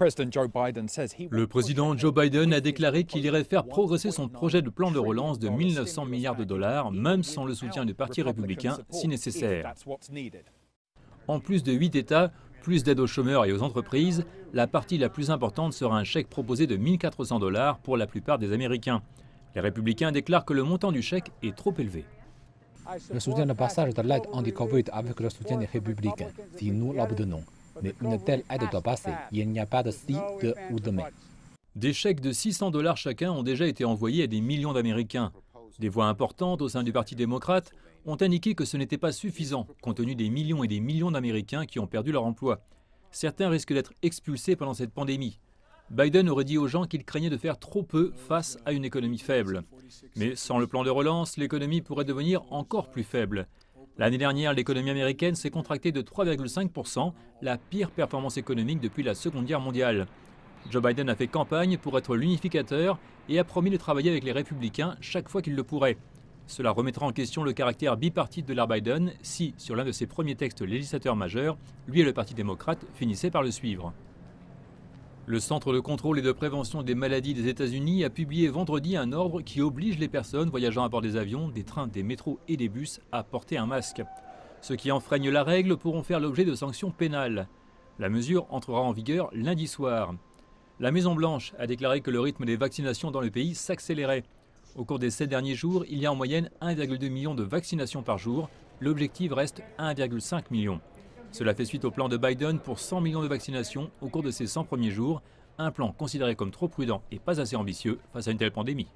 Le président Joe Biden a déclaré qu'il irait faire progresser son projet de plan de relance de 1 900 milliards de dollars, même sans le soutien du Parti républicain, si nécessaire. En plus de 8 États, plus d'aide aux chômeurs et aux entreprises, la partie la plus importante sera un chèque proposé de 1 400 dollars pour la plupart des Américains. Les républicains déclarent que le montant du chèque est trop élevé. Je soutiens le passage de l'aide anti-Covid avec le soutien des républicains, si nous l'obtenons. Mais une telle aide doit passer. Il n'y a pas de si, de ou de mais. Des chèques de 600 dollars chacun ont déjà été envoyés à des millions d'Américains. Des voix importantes au sein du Parti démocrate ont indiqué que ce n'était pas suffisant, compte tenu des millions et des millions d'Américains qui ont perdu leur emploi. Certains risquent d'être expulsés pendant cette pandémie. Biden aurait dit aux gens qu'il craignait de faire trop peu face à une économie faible. Mais sans le plan de relance, l'économie pourrait devenir encore plus faible. L'année dernière, l'économie américaine s'est contractée de 3,5%, la pire performance économique depuis la Seconde Guerre mondiale. Joe Biden a fait campagne pour être l'unificateur et a promis de travailler avec les républicains chaque fois qu'il le pourrait. Cela remettra en question le caractère bipartite de l'ère Biden si, sur l'un de ses premiers textes législateurs majeurs, lui et le Parti démocrate finissaient par le suivre. Le Centre de contrôle et de prévention des maladies des États-Unis a publié vendredi un ordre qui oblige les personnes voyageant à bord des avions, des trains, des métros et des bus à porter un masque. Ceux qui enfreignent la règle pourront faire l'objet de sanctions pénales. La mesure entrera en vigueur lundi soir. La Maison-Blanche a déclaré que le rythme des vaccinations dans le pays s'accélérait. Au cours des 7 derniers jours, il y a en moyenne 1,2 million de vaccinations par jour. L'objectif reste 1,5 million. Cela fait suite au plan de Biden pour 100 millions de vaccinations au cours de ses 100 premiers jours, un plan considéré comme trop prudent et pas assez ambitieux face à une telle pandémie.